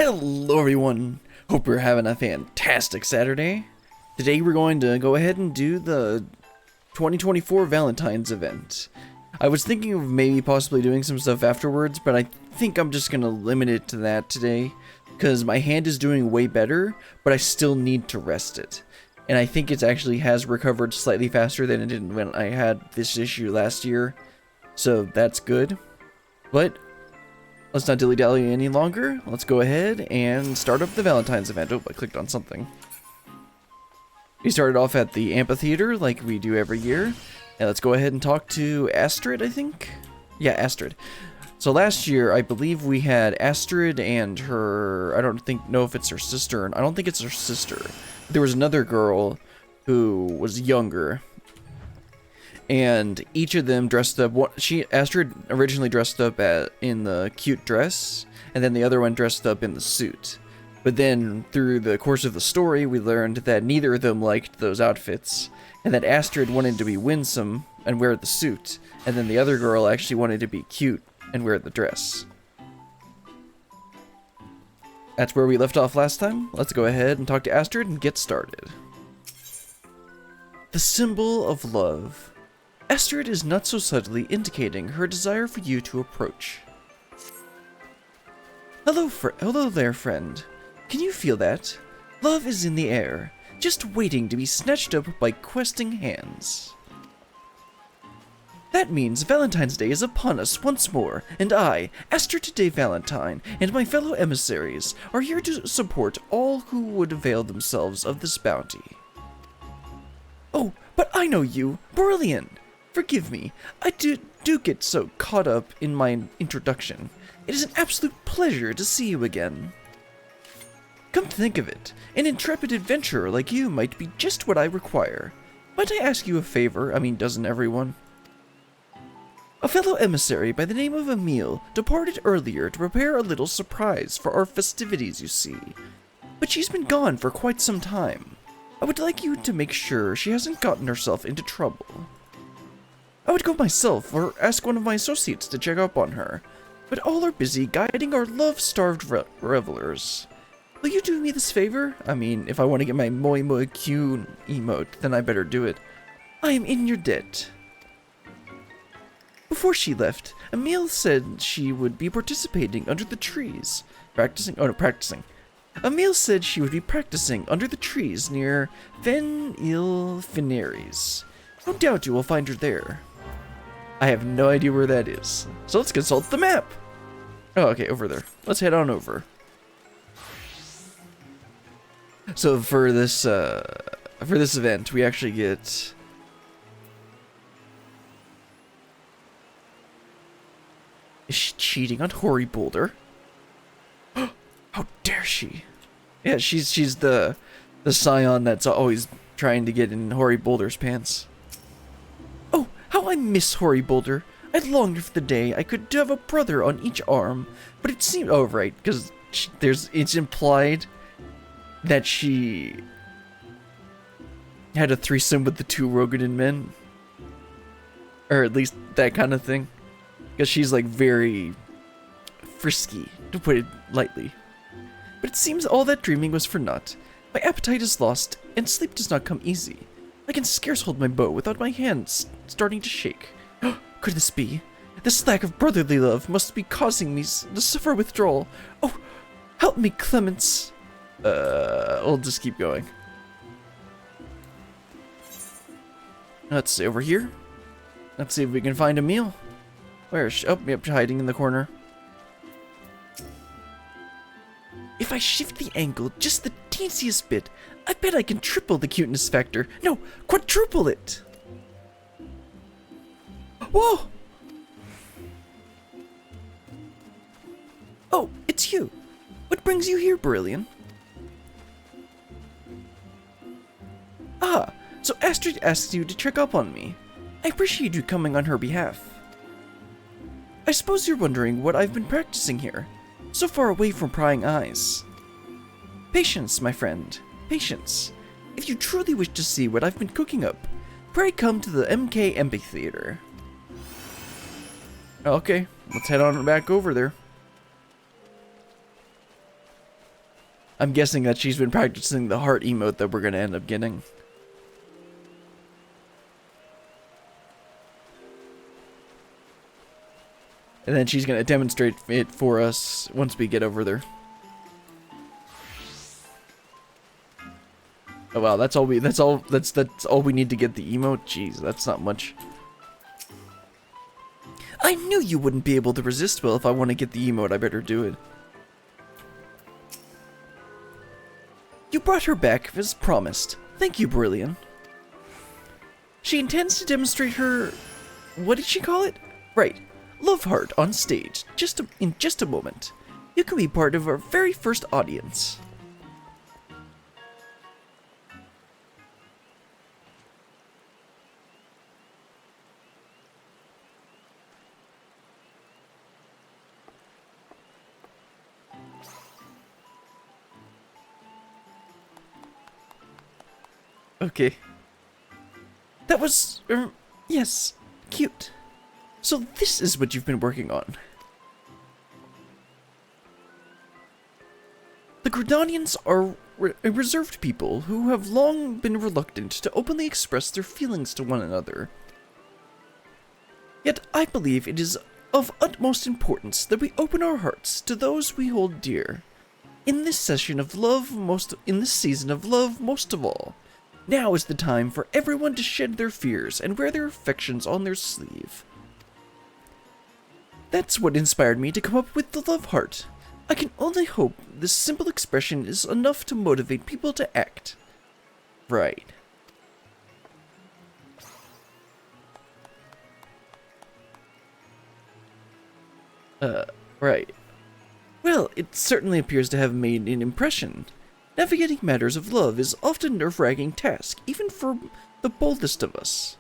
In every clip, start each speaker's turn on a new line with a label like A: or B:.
A: Hello everyone, hope you're having a fantastic Saturday. Today we're going to go ahead and do the 2024 Valentine's event. I was thinking of maybe possibly doing some stuff afterwards, but I think I'm just going to limit it to that today, because my hand is doing way better, but I still need to rest it. And I think it actually has recovered slightly faster than it did when I had this issue last year, so that's good. But let's not dilly-dally any longer. Let's go ahead and start up the Valentine's event. Oh, I clicked on something. We started off at the amphitheater like we do every year. And let's go ahead and talk to Astrid, I think? Yeah, Astrid. So last year, I believe we had Astrid and her... I don't know if it's her sister. I don't think it's her sister. There was another girl who was younger. And each of them dressed up. Astrid originally dressed up in the cute dress, and then the other one dressed up in the suit. But then through the course of the story, we learned that neither of them liked those outfits, and that Astrid wanted to be winsome and wear the suit, and then the other girl actually wanted to be cute and wear the dress. That's where we left off last time. Let's go ahead and talk to Astrid and get started. The symbol of love. Astrid is not so subtly indicating her desire for you to approach. Hello there, friend. Can you feel that? Love is in the air, just waiting to be snatched up by questing hands. That means Valentine's Day is upon us once more, and I, Astrid Today Valentine, and my fellow emissaries are here to support all who would avail themselves of this bounty. Oh, but I know you, Brilliant! Forgive me, I do get so caught up in my introduction. It is an absolute pleasure to see you again. Come to think of it, an intrepid adventurer like you might be just what I require. Might I ask you a favor? Doesn't everyone? A fellow emissary by the name of Emile departed earlier to prepare a little surprise for our festivities, you see. But she's been gone for quite some time. I would like you to make sure she hasn't gotten herself into trouble. I would go myself or ask one of my associates to check up on her, but all are busy guiding our love-starved revelers. Will you do me this favor? If I want to get my moi moi cute emote, then I better do it. I am in your debt. Before she left, Emile said she would be participating under the trees. Practicing. Emile said she would be practicing under the trees near Ven-il-Finaries. No doubt you will find her there. I have no idea where that is, so let's consult the map. Oh, okay, over there. Let's head on over. So for this event, we actually get... Is she cheating on Hoary Boulder? How dare she? Yeah, she's the scion that's always trying to get in Hoary Boulder's pants. Oh, how I miss Hoary Boulder. I longed for the day I could have a brother on each arm, but it seemed... Oh, right, because it's implied that she had a threesome with the two Rogadan men. Or at least that kind of thing. Because she's like very frisky, to put it lightly. But it seems all that dreaming was for naught. My appetite is lost, and sleep does not come easy. I can scarce hold my bow without my hands starting to shake. Could this be? This lack of brotherly love must be causing me to suffer withdrawal. Oh, help me, Clements. We'll just keep going. Let's see, over here. Let's see if we can find Emile. Where is she? Oh, yep, hiding in the corner. If I shift the angle just the teeniest bit, I bet I can triple the cuteness factor. No, quadruple it. Whoa! Oh, it's you. What brings you here, Brilliant? Ah, so Astrid asked you to check up on me. I appreciate you coming on her behalf. I suppose you're wondering what I've been practicing here, so far away from prying eyes. Patience, my friend, patience. If you truly wish to see what I've been cooking up, pray come to the MK Amphitheater. Okay, let's head on back over there. I'm guessing that she's been practicing the heart emote that we're gonna end up getting. And then she's gonna demonstrate it for us once we get over there. Oh wow, that's all we need to get the emote. Jeez, that's not much. I knew you wouldn't be able to resist. Well, if I want to get the emote, I better do it. You brought her back as promised. Thank you, Brilliant. She intends to demonstrate her... what did she call it? Right. Love heart on stage. In just a moment. You can be part of our very first audience. Okay. That was, yes, cute. So this is what you've been working on. The Gridanians are a reserved people who have long been reluctant to openly express their feelings to one another. Yet I believe it is of utmost importance that we open our hearts to those we hold dear. In this season of love, most of all. Now is the time for everyone to shed their fears and wear their affections on their sleeve. That's what inspired me to come up with the love heart. I can only hope this simple expression is enough to motivate people to act. Right. Right. Well, it certainly appears to have made an impression. Navigating matters of love is often a nerve-wracking task, even for the boldest of us.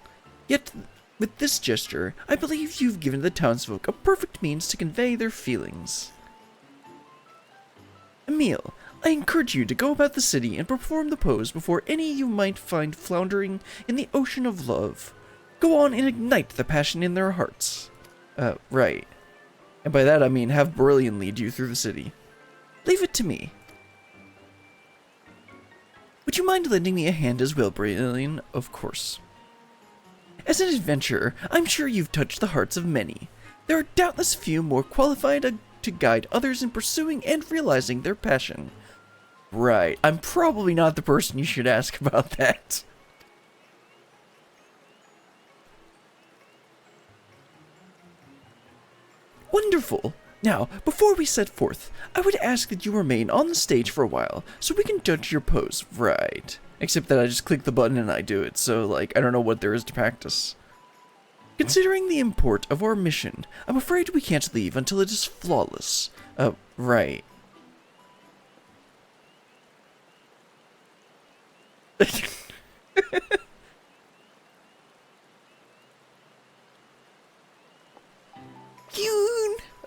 A: Yet, with this gesture, I believe you've given the townsfolk a perfect means to convey their feelings. Emile, I encourage you to go about the city and perform the pose before any you might find floundering in the ocean of love. Go on and ignite the passion in their hearts. Right. And by that I mean have Brilliant lead you through the city. Leave it to me. Would you mind lending me a hand as well, Brilliant? Of course. As an adventurer, I'm sure you've touched the hearts of many. There are doubtless few more qualified to guide others in pursuing and realizing their passion. Right. I'm probably not the person you should ask about that. Wonderful! Now, before we set forth, I would ask that you remain on the stage for a while, so we can judge your pose. Right. Except that I just click the button and I do it, so, like, I don't know what there is to practice. Considering the import of our mission, I'm afraid we can't leave until it is flawless. Right.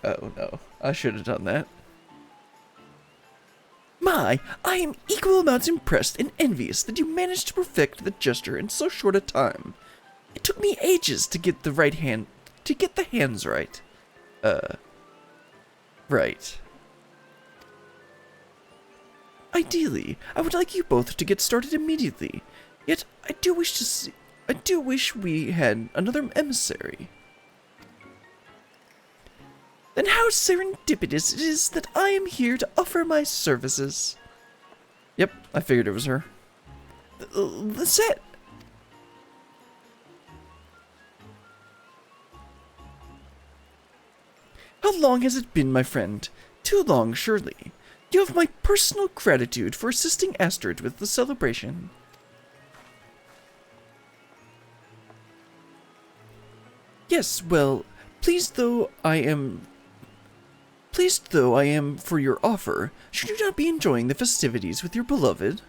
A: Oh no, I should have done that. My, I am equal amounts impressed and envious that you managed to perfect the gesture in so short a time. It took me ages to get the hands right. Right. Ideally, I would like you both to get started immediately. Yet, I do wish we had another emissary. Then how serendipitous it is that I am here to offer my services. Yep, I figured it was her. The set. How long has it been, my friend? Too long, surely. You have my personal gratitude for assisting Astrid with the celebration. Yes, well, pleased though I am for your offer, should you not be enjoying the festivities with your beloved?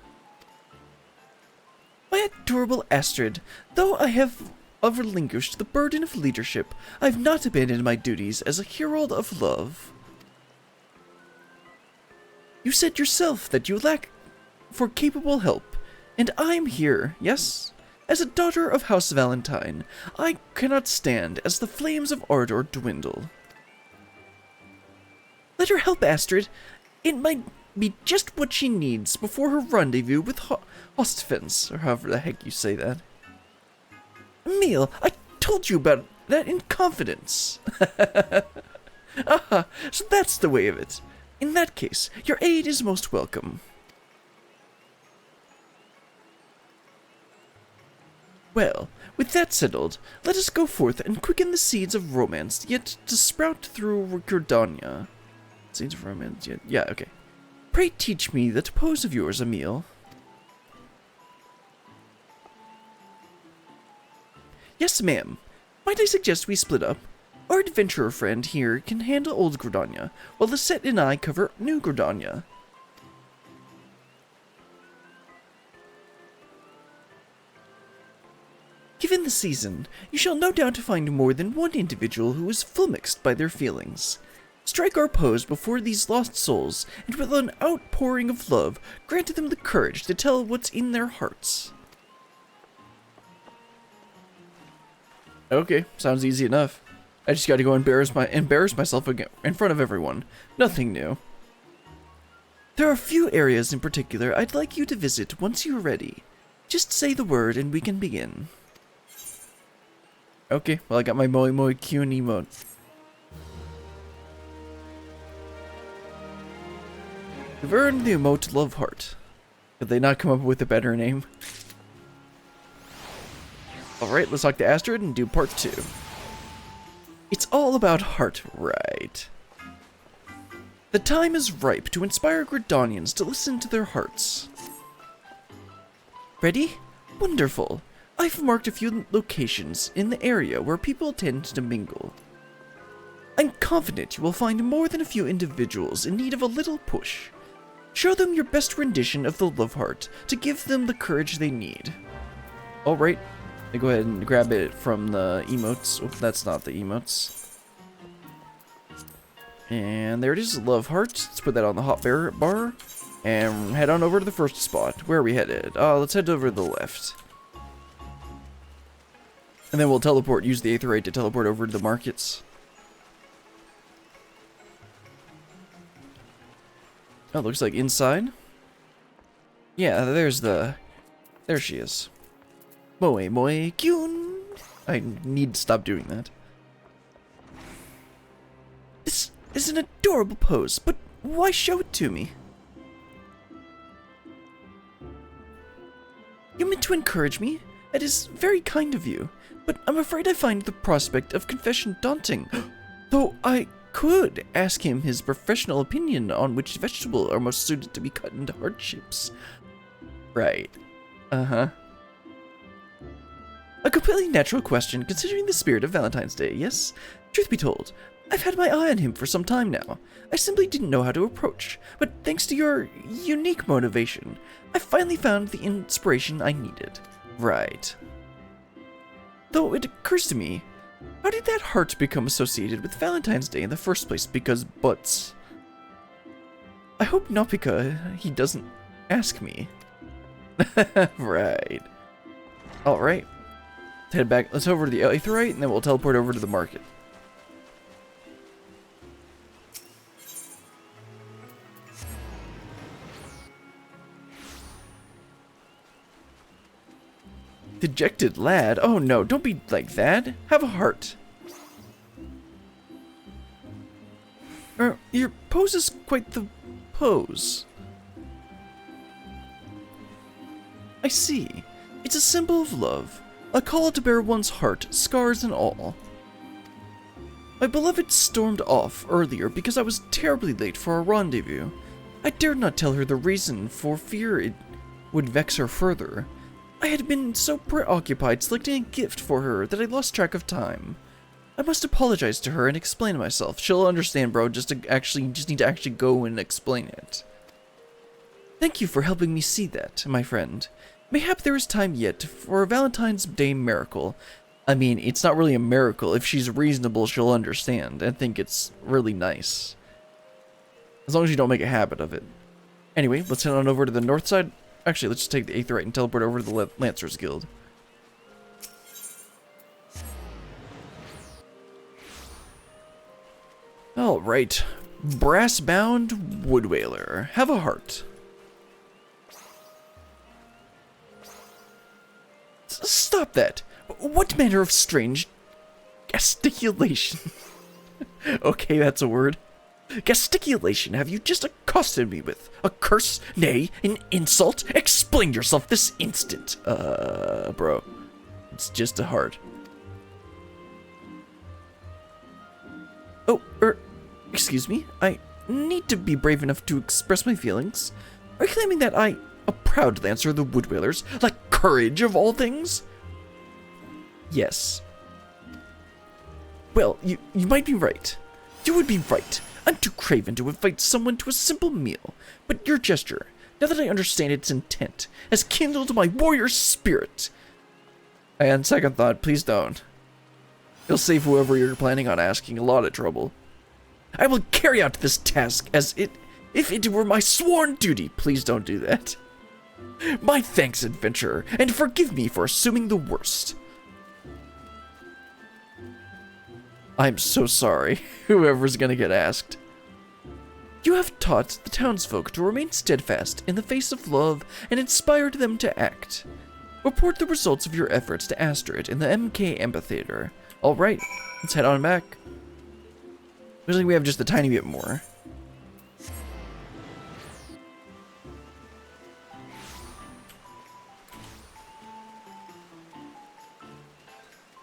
A: My adorable Astrid, though I have relinquished the burden of leadership, I have not abandoned my duties as a herald of love. You said yourself that you lack for capable help, and I am here, yes? As a daughter of House Valentine, I cannot stand as the flames of ardor dwindle. Let her help, Astrid. It might be just what she needs before her rendezvous with Hostfence, or however the heck you say that. Emil, I told you about that in confidence. Ah, so that's the way of it. In that case, your aid is most welcome. Well, with that settled, let us go forth and quicken the seeds of romance yet to sprout through Gordania. Seeds of romance yet? Yeah, okay. Pray teach me that pose of yours, Emil. Yes, ma'am. Might I suggest we split up? Our adventurer friend here can handle Old Gordania, while Lisette and I cover New Gordania. Given the season, you shall no doubt find more than one individual who is flummoxed by their feelings. Strike our pose before these lost souls, and with an outpouring of love, grant them the courage to tell what's in their hearts. Okay, sounds easy enough. I just gotta go embarrass myself again in front of everyone. Nothing new. There are a few areas in particular I'd like you to visit once you're ready. Just say the word and we can begin. Okay, well I got my Moi Moi Kyun emote. You've earned the emote Love Heart. Could they not come up with a better name? Alright, let's talk to Astrid and do part 2. It's all about heart, right? The time is ripe to inspire Gridanians to listen to their hearts. Ready? Wonderful. I've marked a few locations in the area where people tend to mingle. I'm confident you will find more than a few individuals in need of a little push. Show them your best rendition of the love heart to give them the courage they need. Alright, I go ahead and grab it from the emotes. Oh, that's not the emotes. And there it is, love heart. Let's put that on the hot bar and head on over to the first spot. Where are we headed? Let's head over to the left. And then we'll teleport, use the Aetherite to teleport over to the markets. Oh, looks like inside. Yeah, there she is. Moe Moe Kyun. I need to stop doing that. This is an adorable pose, but why show it to me? You meant to encourage me? It is very kind of you, but I'm afraid I find the prospect of confession daunting. Though I could ask him his professional opinion on which vegetable are most suited to be cut into heart shapes. Right. Uh-huh. A completely natural question considering the spirit of Valentine's Day, yes? Truth be told, I've had my eye on him for some time now. I simply didn't know how to approach, but thanks to your unique motivation, I finally found the inspiration I needed. Right. Though it occurs to me, how did that heart become associated with Valentine's Day in the first place? Because butts. I hope not because he doesn't ask me. Right. Alright. Let's head back. Let's over to the Aetherite and then we'll teleport over to the market. Dejected lad? Oh no, don't be like that. Have a heart. Your pose is quite the pose. I see. It's a symbol of love. A call to bear one's heart, scars and all. My beloved stormed off earlier because I was terribly late for our rendezvous. I dared not tell her the reason for fear it would vex her further. I had been so preoccupied selecting a gift for her that I lost track of time. I must apologize to her and explain myself. She'll understand, bro. You just need to actually go and explain it. Thank you for helping me see that, my friend. Mayhap there is time yet for a Valentine's Day miracle. I mean, it's not really a miracle. If she's reasonable, she'll understand and think it's really nice. As long as you don't make a habit of it. Anyway, let's head on over to the north side. Actually, let's just take the Aetherite and teleport over to the Lancers Guild. Alright. Brass-bound wood whaler. Have a heart. Stop that. What manner of strange gesticulation? Okay, that's a word. Gesticulation have you just accosted me with? A curse? Nay, an insult? Explain yourself this instant. Bro. It's just a heart. Oh, excuse me? I need to be brave enough to express my feelings. Are you claiming that I, a proud lancer of the wood whalers, lack courage of all things? Yes. Well, you might be right. You would be right. I'm too craven to invite someone to a simple meal. But your gesture, now that I understand its intent, has kindled my warrior spirit. And second thought, please don't. You'll save whoever you're planning on asking a lot of trouble. I will carry out this task if it were my sworn duty. Please don't do that. My thanks, adventurer, and forgive me for assuming the worst. I'm so sorry, whoever's gonna get asked. You have taught the townsfolk to remain steadfast in the face of love and inspired them to act. Report the results of your efforts to Astrid in the MK Amphitheater. Alright, let's head on back. Looks like we have just a tiny bit more.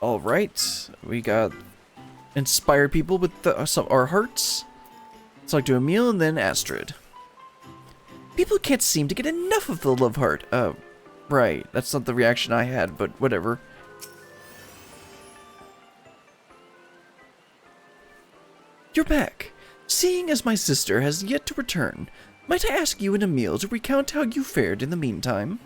A: Alright, we got inspired people with our hearts. Select to a meal and then Astrid. People can't seem to get enough of the love heart. Right, that's not the reaction I had, but whatever. You're back. Seeing as my sister has yet to return, might I ask you in a meal to recount how you fared in the meantime?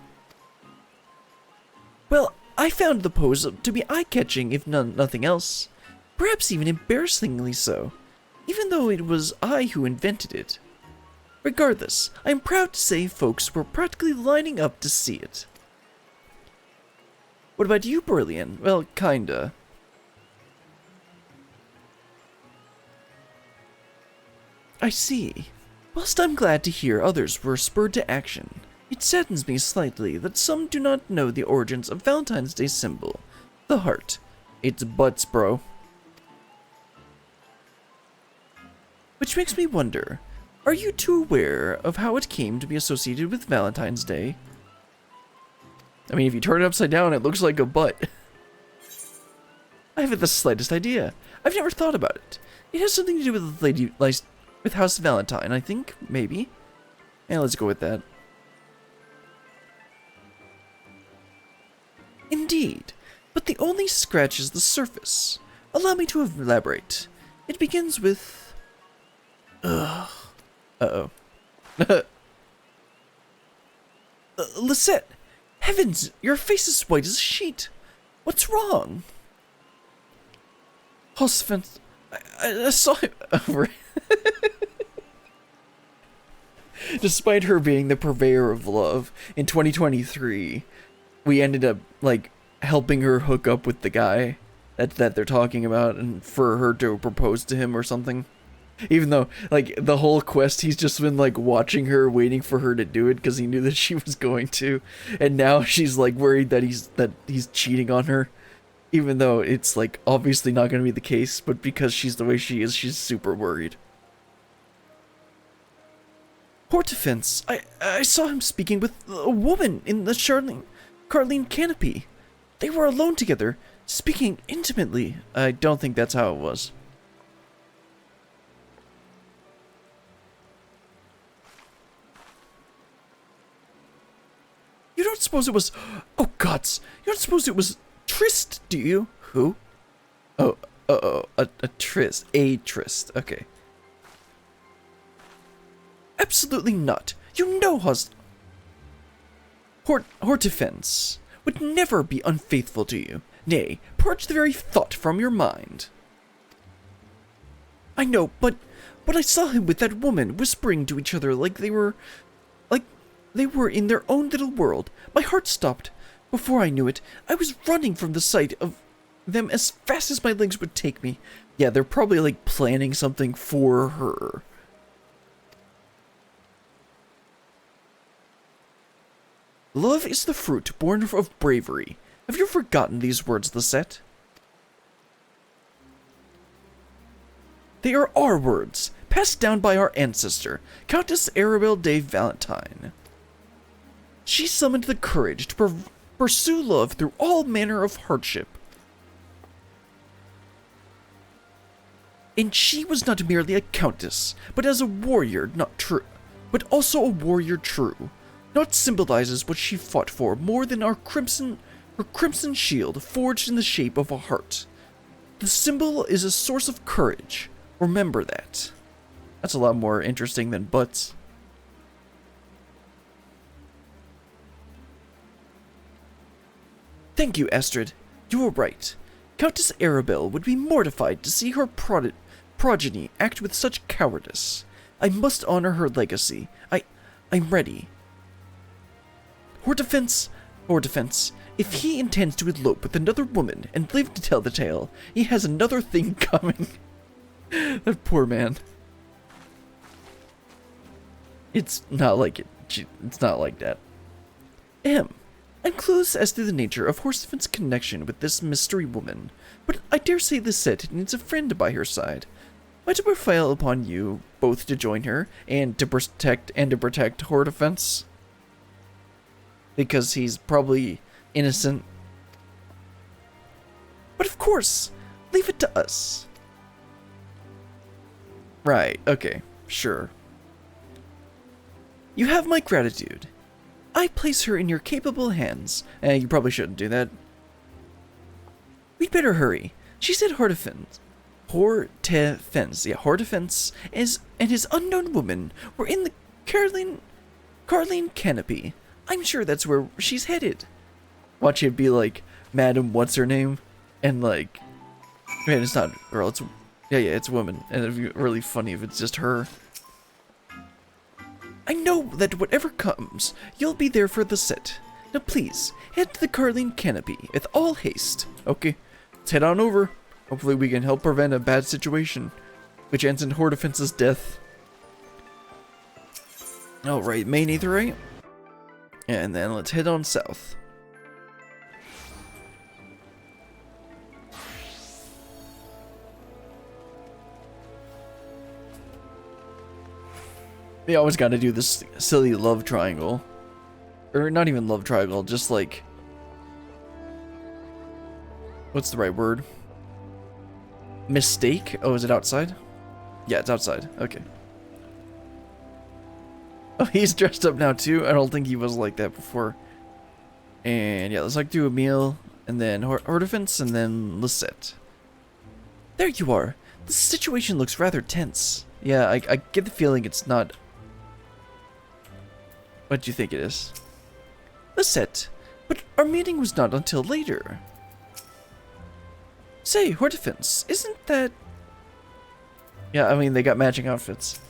A: Well, I found the pose to be eye-catching, if nothing else. Perhaps even embarrassingly so, even though it was I who invented it. Regardless, I am proud to say folks were practically lining up to see it. What about you, Berlian? Well, kinda. I see. Whilst I'm glad to hear others were spurred to action, it saddens me slightly that some do not know the origins of Valentine's Day symbol, the heart. It's butts, bro. Which makes me wonder, are you too aware of how it came to be associated with Valentine's Day? I mean, if you turn it upside down, it looks like a butt. I haven't the slightest idea. I've never thought about it. It has something to do with House Valentine, I think, maybe. And let's go with that. Indeed, but the only scratches the surface. Allow me to elaborate. It begins with... Uh-oh. Lisette! Heavens, your face is white as a sheet. What's wrong? Hossfence, I saw him over. Despite her being the purveyor of love, in 2023, we ended up, like, helping her hook up with the guy that they're talking about, and for her to propose to him or something. Even though, like, the whole quest, he's just been, like, watching her, waiting for her to do it, because he knew that she was going to. And now she's, like, worried that he's cheating on her. Even though it's, like, obviously not going to be the case, but because she's the way she is, she's super worried. Hortifence, I saw him speaking with a woman in the Carline canopy. They were alone together, speaking intimately. I don't think that's how it was. You don't suppose it was... Oh, gods. You don't suppose it was Trist, do you? Who? Oh, a Trist. A Trist. Okay. Absolutely not. You know Hortifence would never be unfaithful to you. Nay, purge the very thought from your mind. I know, but I saw him with that woman, whispering to each other like they were in their own little world. My heart stopped. Before I knew it, I was running from the sight of them as fast as my legs would take me. Yeah, they're probably, like, planning something for her. Love is the fruit born of bravery. Have you forgotten these words, Lisette? They are our words, passed down by our ancestor, Countess Arabelle de Valentine. She summoned the courage to pursue love through all manner of hardship. And she was not merely a countess, but as a warrior not true, but also a warrior true. Naught symbolizes what she fought for more than her crimson shield forged in the shape of a heart. The symbol is a source of courage. Remember that. That's a lot more interesting than butts. Thank you, Astrid. You were right. Countess Arabelle would be mortified to see her progeny act with such cowardice. I must honor her legacy. I'm ready. Hortefence, if he intends to elope with another woman and live to tell the tale, he has another thing coming. That poor man. It's not like it. It's not like that. I'm clueless as to the nature of Hortefence's connection with this mystery woman, but I dare say Lisette needs a friend by her side. Might I prevail upon you both to join her and to protect Hortefence? Because he's probably innocent. But of course, leave it to us. Right, okay, sure. You have my gratitude. I place her in your capable hands. You probably shouldn't do that. We'd better hurry. She said Hortefence, and his unknown woman were in the Carline canopy. I'm sure that's where she's headed. Watch it be like, Madam what's her name? And like, man, it's not girl, it's, yeah, it's woman. And it'd be really funny if it's just her. I know that whatever comes, you'll be there for the set. Now please, head to the Carline canopy with all haste. Okay, let's head on over. Hopefully we can help prevent a bad situation, which ends in Hortefence's death. Alright, main aetheryte. And then let's head on south. They always gotta do this silly love triangle. Or not even love triangle, just like... What's the right word? Mistake? Oh, is it outside? Yeah, it's outside. Okay. Oh, he's dressed up now too? I don't think he was like that before. And yeah, let's like do a meal, and then Hortefence, and then Lisette. There you are. The situation looks rather tense. Yeah, I get the feeling it's not... What do you think it is? Lisette, but our meeting was not until later. Say, Hortefence, isn't that... Yeah, I mean, they got matching outfits.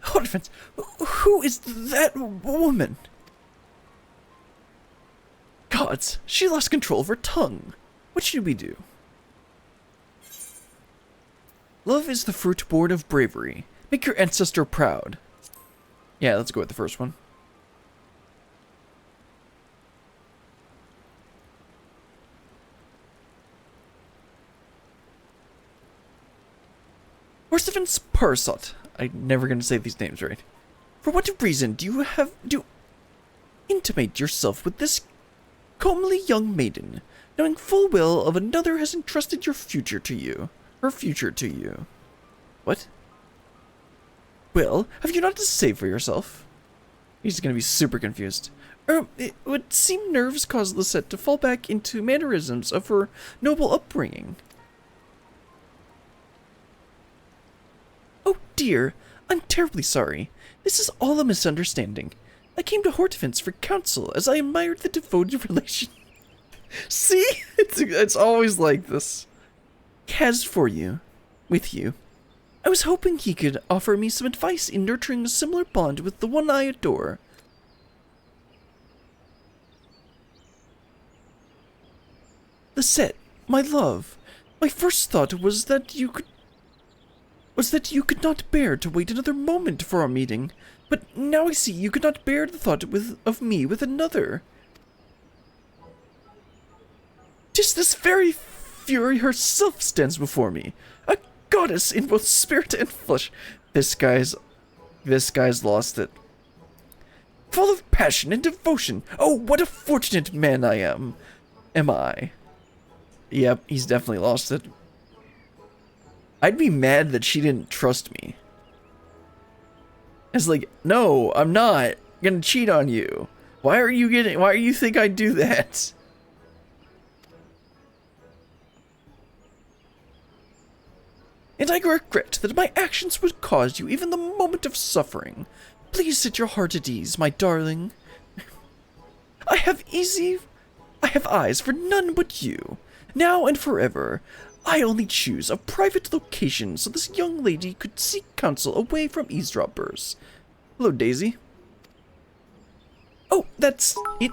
A: Hortefence, who is that woman? Gods, she lost control of her tongue. What should we do? Love is the fruit born of bravery. Make your ancestor proud. Yeah, let's go with the first one. Hortefence Parasot. I'm never going to say these names right. For what reason do you have to intimate yourself with this comely young maiden, knowing full well of another has entrusted your future to you? Her future to you. What? Well, have you not to say for yourself? He's going to be super confused. It would seem nerves caused Lisette to fall back into mannerisms of her noble upbringing. Oh dear, I'm terribly sorry. This is all a misunderstanding. I came to Hortefence for counsel as I admired the devoted relation. See? It's always like this. He has for you. With you. I was hoping he could offer me some advice in nurturing a similar bond with the one I adore. Lisette, my love, my first thought was that you could not bear to wait another moment for our meeting. But now I see you could not bear the thought of me with another. 'Tis this very Fury herself stands before me, a goddess in both spirit and flesh. This guy's lost it. Full of passion and devotion. Oh, what a fortunate man I am. Am I? Yep, he's definitely lost it. I'd be mad that she didn't trust me. It's like, no, I'm not gonna cheat on you. Why do you think I'd do that? And I regret that my actions would cause you even the moment of suffering. Please set your heart at ease, my darling. I have eyes for none but you. Now and forever. I only choose a private location so this young lady could seek counsel away from eavesdroppers. Hello, Daisy. Oh, that's it.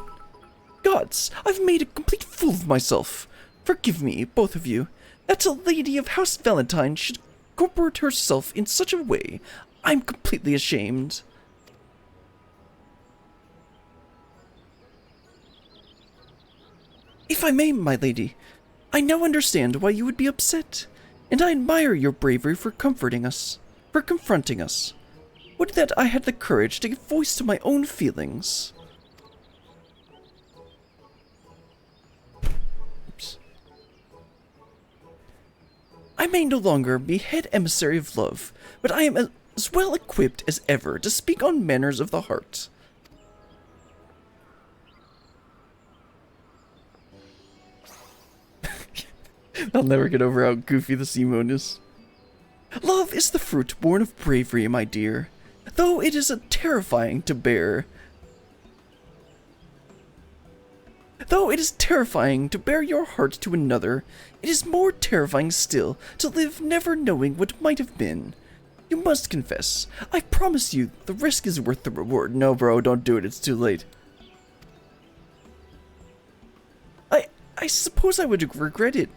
A: Gods, I've made a complete fool of myself. Forgive me, both of you. That a lady of House Valentine should incorporate herself in such a way. I'm completely ashamed. If I may, my lady, I now understand why you would be upset, and I admire your bravery for confronting us. Would that I had the courage to give voice to my own feelings. Oops. I may no longer be head emissary of love, but I am as well equipped as ever to speak on matters of the heart. I'll never get over how goofy the Simone is. Love is the fruit born of bravery, my dear. Though it is terrifying to bear. Though it is terrifying to bear your heart to another, it is more terrifying still to live never knowing what might have been. You must confess. I promise you the risk is worth the reward. No, bro, don't do it. It's too late. I suppose I would regret it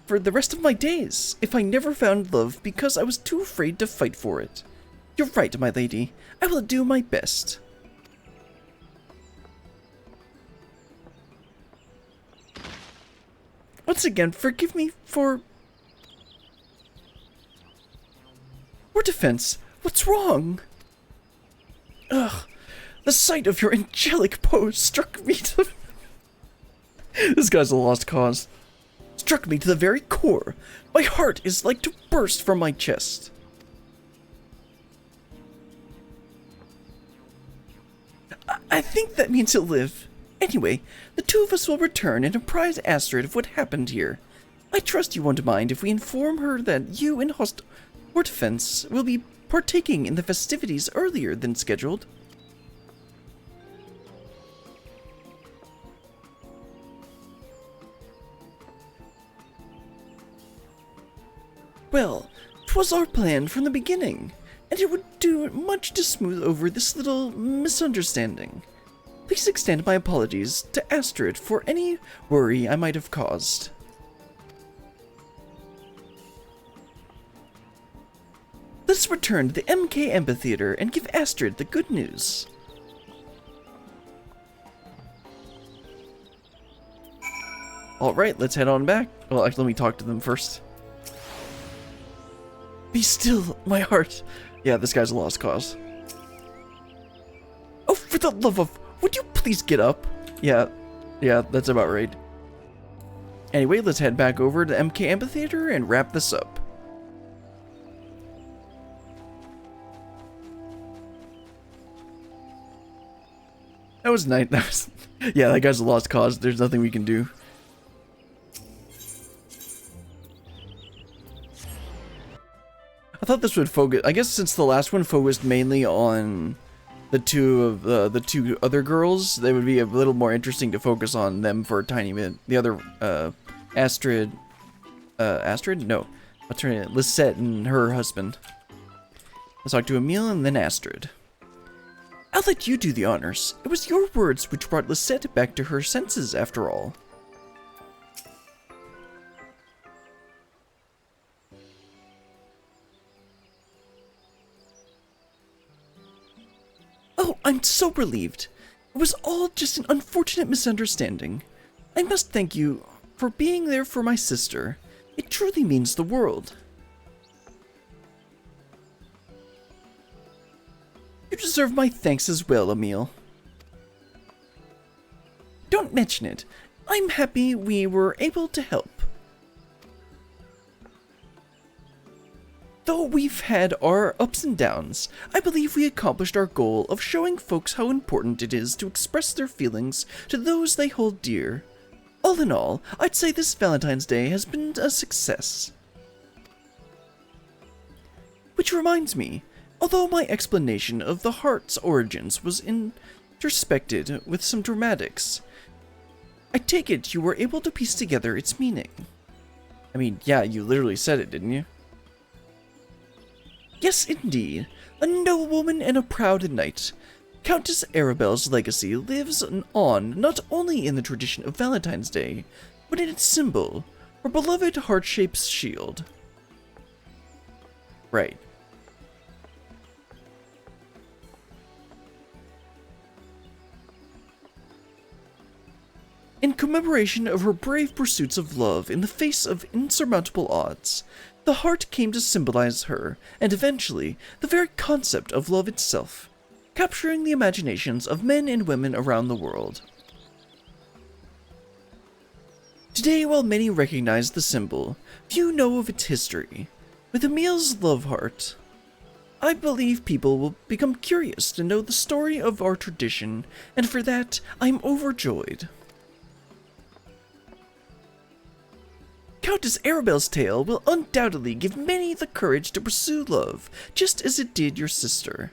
A: for the rest of my days if I never found love because I was too afraid to fight for it. You're right, my lady. I will do my best. Once again, forgive me for defense. What's wrong? Ugh. The sight of your angelic pose struck me to... This guy's a lost cause. Struck me to the very core. My heart is like to burst from my chest. I think that means he'll live. Anyway, the two of us will return and apprise Astrid of what happened here. I trust you won't mind if we inform her that you and Hortefence will be partaking in the festivities earlier than scheduled. Well, 'twas our plan from the beginning, and it would do much to smooth over this little misunderstanding. Please extend my apologies to Astrid for any worry I might have caused. Let's return to the MK Amphitheater and give Astrid the good news. Alright, let's head on back. Well, actually, let me talk to them first. Be still, my heart. Yeah, this guy's a lost cause. Oh, for the love of... Would you please get up? Yeah, that's about right. Anyway, let's head back over to MK Amphitheater and wrap this up. That was nice. Yeah, that guy's a lost cause. There's nothing we can do. I thought this would focus. I guess since the last one focused mainly on the two other girls, they would be a little more interesting to focus on them for a tiny bit. The other Astrid, no, what's her name? Lisette and her husband. Let's talk to Emile and then Astrid. I'll let you do the honors. It was your words which brought Lisette back to her senses, after all. Oh, I'm so relieved. It was all just an unfortunate misunderstanding. I must thank you for being there for my sister. It truly means the world. You deserve my thanks as well, Emil. Don't mention it. I'm happy we were able to help. Though we've had our ups and downs, I believe we accomplished our goal of showing folks how important it is to express their feelings to those they hold dear. All in all, I'd say this Valentine's Day has been a success. Which reminds me, although my explanation of the heart's origins was interspecced with some dramatics, I take it you were able to piece together its meaning. I mean, yeah, you literally said it, didn't you? Yes, indeed. A noblewoman and a proud knight. Countess Arabelle's legacy lives on not only in the tradition of Valentine's Day, but in its symbol, her beloved heart-shaped shield. Right. In commemoration of her brave pursuits of love in the face of insurmountable odds, the heart came to symbolize her, and eventually, the very concept of love itself, capturing the imaginations of men and women around the world. Today, while many recognize the symbol, few know of its history. With Emil's love heart, I believe people will become curious to know the story of our tradition, and for that, I'm overjoyed. Countess Arabelle's tale will undoubtedly give many the courage to pursue love, just as it did your sister.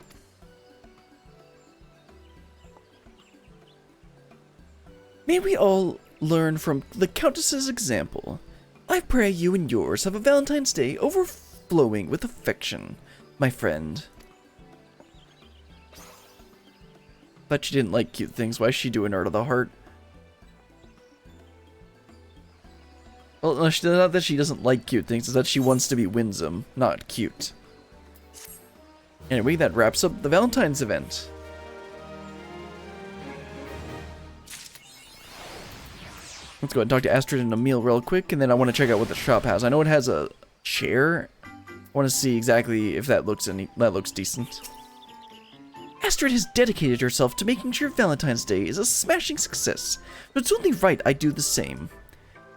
A: May we all learn from the Countess's example. I pray you and yours have a Valentine's Day overflowing with affection, my friend. Thought she didn't like cute things. Why is she doing Art of the Heart? Well, no, not that she doesn't like cute things, it's that she wants to be winsome, not cute. Anyway, that wraps up the Valentine's event. Let's go ahead and talk to Astrid and Emil real quick, and then I want to check out what the shop has. I know it has a chair. I want to see exactly if that looks decent. Astrid has dedicated herself to making sure Valentine's Day is a smashing success, but it's only right I do the same.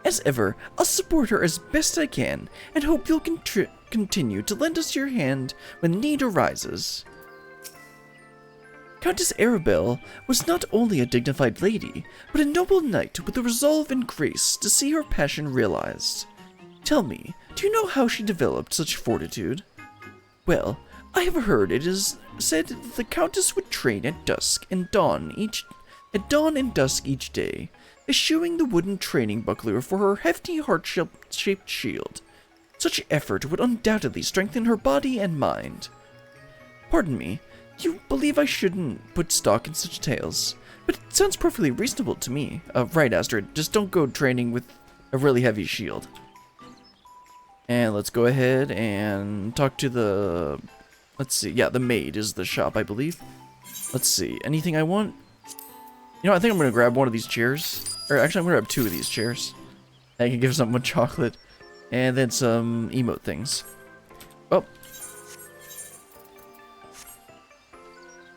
A: As ever, I'll support her as best I can, and hope you'll continue to lend us your hand when need arises. Countess Arabelle was not only a dignified lady, but a noble knight with the resolve and grace to see her passion realized. Tell me, do you know how she developed such fortitude? Well, I have heard it is said that the Countess would train at dusk and dawn and dusk each day, eschewing the wooden training buckler for her hefty heart-shaped shield. Such effort would undoubtedly strengthen her body and mind. Pardon me, you believe I shouldn't put stock in such tales, but it sounds perfectly reasonable to me. Right, Astrid, just don't go training with a really heavy shield. And let's go ahead and talk to the... Let's see, yeah, the maid is the shop, I believe. Let's see, anything I want? You know, I think I'm going to grab one of these chairs. Or actually, I'm going to grab two of these chairs. I can give someone chocolate. And then some emote things. Oh.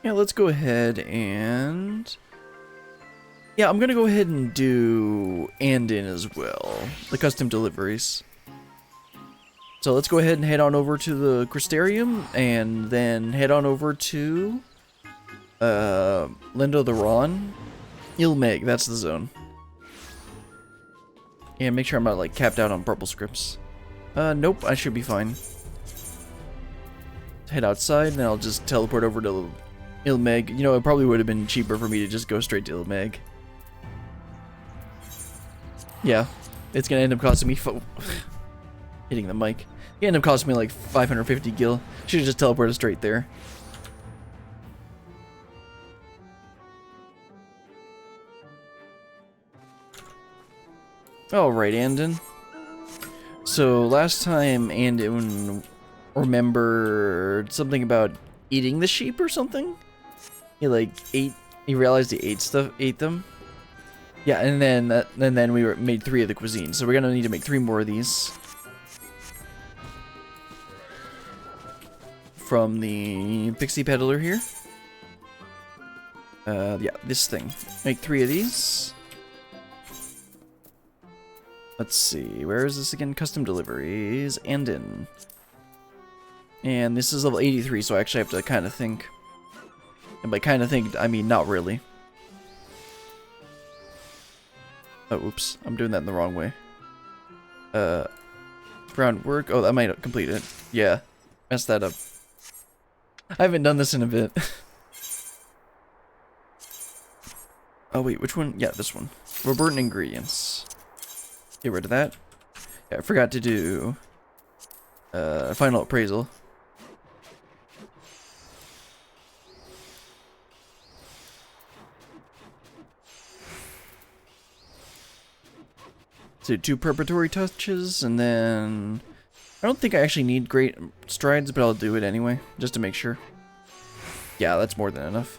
A: Yeah, let's go ahead and... Yeah, I'm going to go ahead and do Andin as well. The custom deliveries. So let's go ahead and head on over to the Crystarium. And then head on over to... Lindo the Ron. Ilmeg, that's the zone. Yeah, make sure I'm not, like, capped out on purple scripts. Nope, I should be fine. Head outside, and then I'll just teleport over to Ilmeg. You know, it probably would have been cheaper for me to just go straight to Ilmeg. Yeah, it's gonna end up costing me... hitting the mic. It ended up costing me, like, 550 gil. Should've just teleported straight there. Alright, Andin. So, last time Andin remembered something about eating the sheep or something? He like he realized he ate them. Yeah, and then we made 3 of the cuisine. So we're gonna need to make 3 more of these. From the Pixie Peddler here. Yeah, this thing. Make 3 of these. Let's see, where is this again? Custom deliveries, and in. And this is level 83, so I actually have to kind of think. And by kind of think, I mean not really. Oh, oops, I'm doing that in the wrong way. Groundwork, oh, that might complete it. Yeah, messed that up. I haven't done this in a bit. Oh wait, which one? Yeah, this one. Robertan ingredients. Get rid of that. Yeah, I forgot to do final appraisal. So 2 preparatory touches, and then I don't think I actually need great strides, but I'll do it anyway, just to make sure. Yeah, that's more than enough.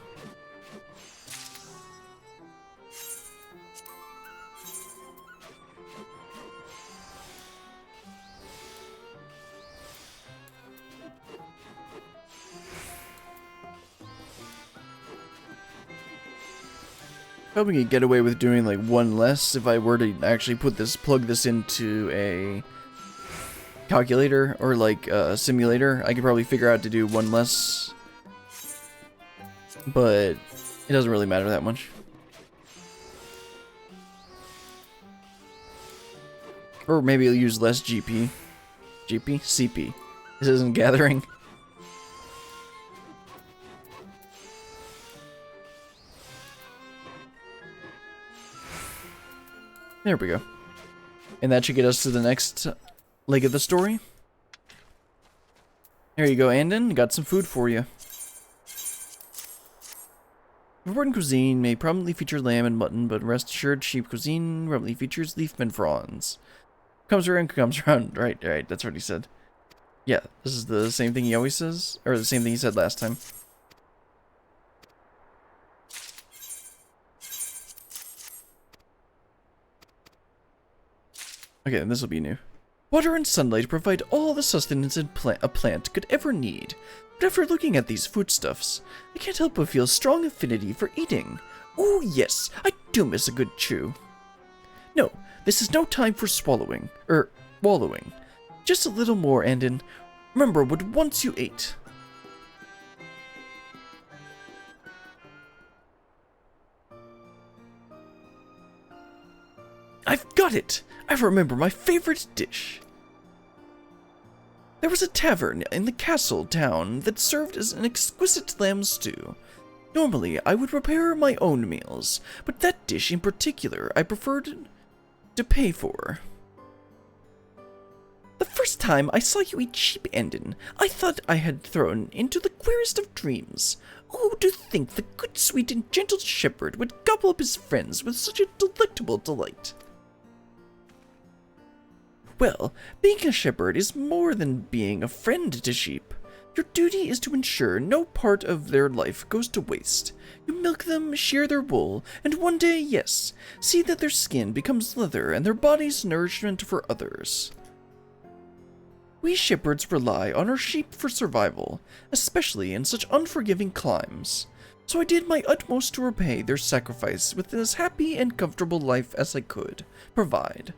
A: Probably could get away with doing like 1 less if I were to actually plug this into a calculator or like a simulator. I could probably figure out to do 1 less, but it doesn't really matter that much. Or maybe I'll use less GP. CP. This isn't gathering. There we go. And that should get us to the next leg of the story. There you go, Andon. Got some food for you. Important cuisine may prominently feature lamb and mutton, but rest assured, sheep cuisine prominently features leaf and prawns. Comes around. Right, that's what he said. Yeah, this is the same thing he always says, or the same thing he said last time. Okay, and this will be new. Water and sunlight provide all the sustenance a plant could ever need. But after looking at these foodstuffs, I can't help but feel strong affinity for eating. Oh yes, I do miss a good chew. No, this is no time for wallowing. Just a little more, Andon. Remember what once you ate. I've got it! I remember my favorite dish. There was a tavern in the castle town that served as an exquisite lamb stew. Normally, I would prepare my own meals, but that dish in particular I preferred to pay for. The first time I saw you eat sheep, Andon, I thought I had thrown into the queerest of dreams. Who to think the good, sweet, and gentle shepherd would gobble up his friends with such a delectable delight? Well, being a shepherd is more than being a friend to sheep. Your duty is to ensure no part of their life goes to waste. You milk them, shear their wool, and one day, yes, see that their skin becomes leather and their bodies nourishment for others. We shepherds rely on our sheep for survival, especially in such unforgiving climes. So I did my utmost to repay their sacrifice with as happy and comfortable life as I could provide.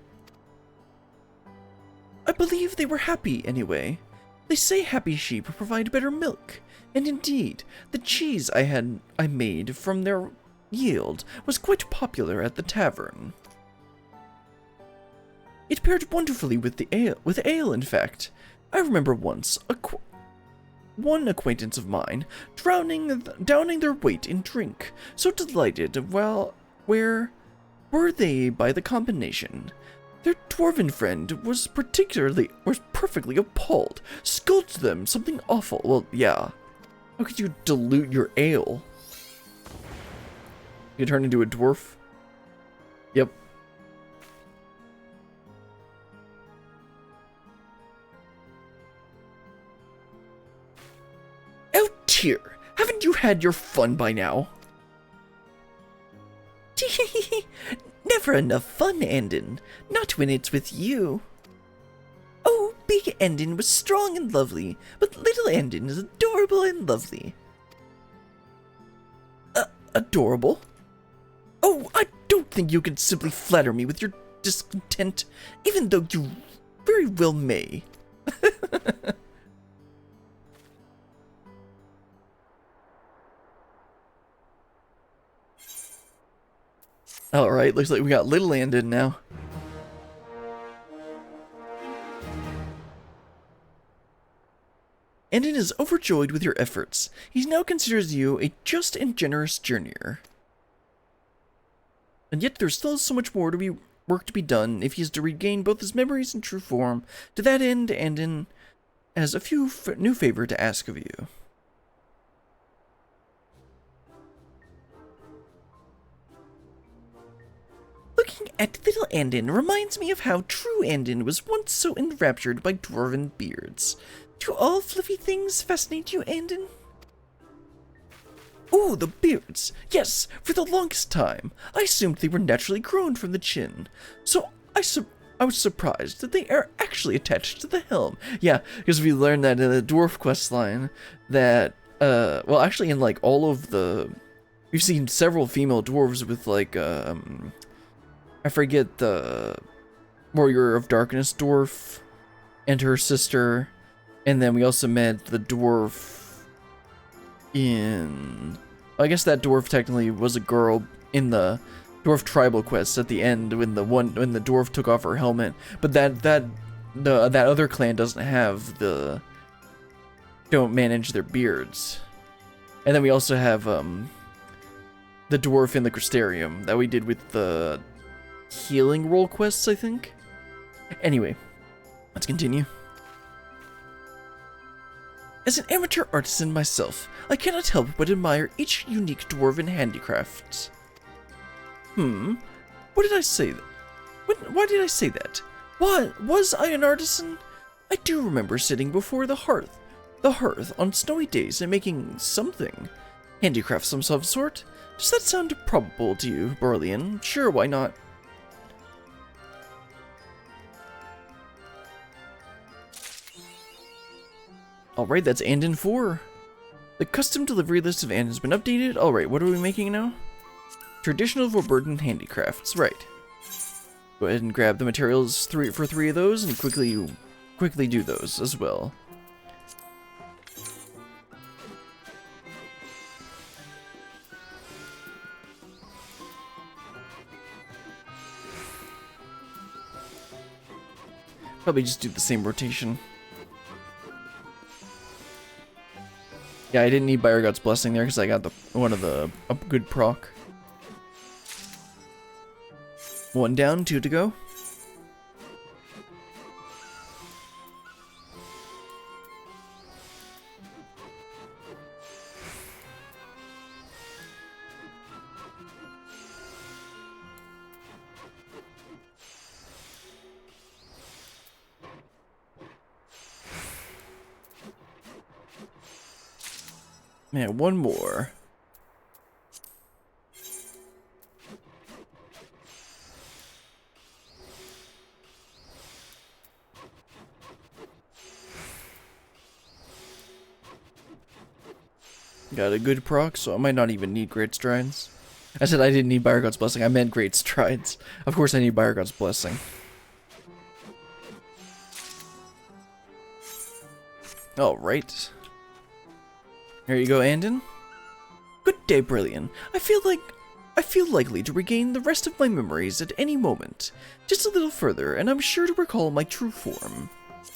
A: I believe they were happy anyway. They say happy sheep provide better milk, and indeed, the cheese I made from their yield was quite popular at the tavern. It paired wonderfully with ale, in fact. I remember once one acquaintance of mine downing their weight in drink, so delighted. Well, where were they by the combination? Their dwarven friend was perfectly appalled, scolded them something awful. Well, yeah. How could you dilute your ale? You turn into a dwarf? Yep. Out here! Haven't you had your fun by now?
B: Never enough fun, Andon. Not when it's with you. Oh, big Andon was strong and lovely, but little Andon is adorable and lovely.
A: Adorable? Oh, I don't think you can simply flatter me with your discontent, even though you very well may. Alright, looks like we got little Andon now. Andon is overjoyed with your efforts. He now considers you a just and generous journeyer. And yet there's still so much more work to be done if he is to regain both his memories and true form. To that end, Andon has a few new favor to ask of you.
B: Looking at little Andon reminds me of how true Andon was once so enraptured by dwarven beards. Do all fluffy things fascinate you, Andon?
A: Oh, the beards! Yes, for the longest time. I assumed they were naturally grown from the chin. So I was surprised that they are actually attached to the helm. Yeah, because we learned that in the dwarf quest line that, well, actually in like all of the, we've seen several female dwarves with like, I forget the Warrior of Darkness dwarf and her sister. And then we also met the dwarf in... I guess that dwarf technically was a girl in the dwarf tribal quest at the end when the dwarf took off her helmet. But that other clan doesn't have the... don't manage their beards. And then we also have the dwarf in the Crystarium that we did with the healing role quests, I think. Anyway, let's continue. As an amateur artisan myself, I cannot help but admire each unique dwarven handicraft. What did I say? Why did I say that? What, was I an artisan? I do remember sitting before the hearth on snowy days and making something. Handicraft of some sort? Does that sound probable to you, Berlian? Sure, why not? Alright, that's Andon 4. The custom delivery list of Andon has been updated. Alright, what are we making now? Traditional Verburden handicrafts, right. Go ahead and grab the materials for 3 of those and quickly do those as well. Probably just do the same rotation. Yeah, I didn't need Byregot's Blessing there because I got a good proc. 1 down, 2 to go. Man, 1 more. Got a good proc, so I might not even need Great Strides. I said I didn't need Byregot's Blessing, I meant Great Strides. Of course I need Byregot's Blessing. Alright. Here you go, Andon. Good day, Brilliant. I feel likely to regain the rest of my memories at any moment. Just a little further, and I'm sure to recall my true form.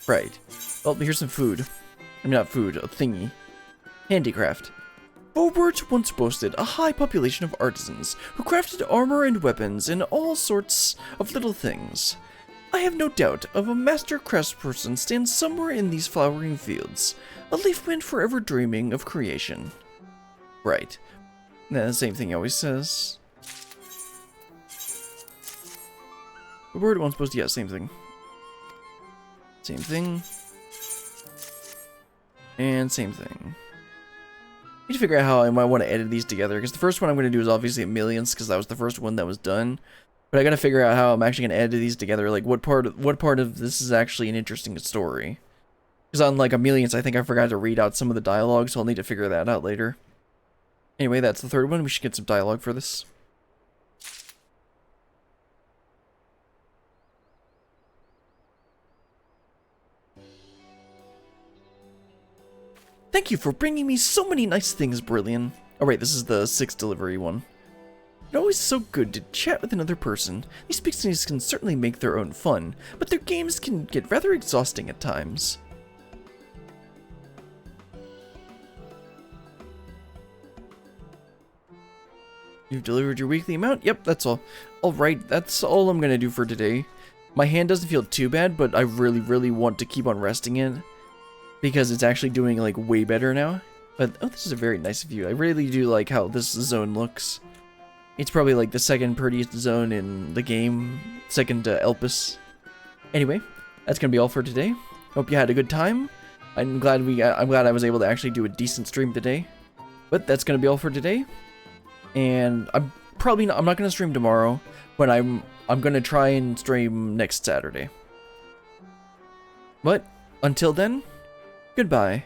A: Right. Oh, here's some food. I mean, not food, a thingy. Handicraft. Beaubert once boasted a high population of artisans who crafted armor and weapons and all sorts of little things. I have no doubt of a master craftsperson stands somewhere in these flowering fields, a leafman forever dreaming of creation. Right. That's the same thing he always says. The word once supposed to, yeah, same thing. Same thing. And same thing. need to figure out how I might want to edit these together, because the first one I'm going to do is obviously millions, because that was the first one that was done. But I got to figure out how I'm actually going to edit these together, like what part of this is actually an interesting story. Because on like a millions, I think I forgot to read out some of the dialogue, so I'll need to figure that out later. Anyway, that's the third one. We should get some dialogue for this. Thank you for bringing me so many nice things, Brilliant. Oh, right, this is the 6th delivery one. It's always so good to chat with another person. These pixies can certainly make their own fun, but their games can get rather exhausting at times. You've delivered your weekly amount? Yep, that's all. Alright, that's all I'm gonna do for today. My hand doesn't feel too bad, but I really want to keep on resting it, because it's actually doing like way better now. But oh, this is a very nice view. I really do like how this zone looks. It's probably like the second prettiest zone in the game, second to Elpis. Anyway, that's gonna be all for today. Hope you had a good time. I'm glad I was able to actually do a decent stream today. But that's gonna be all for today. And I'm not gonna stream tomorrow, but I'm gonna try and stream next Saturday. But until then, goodbye.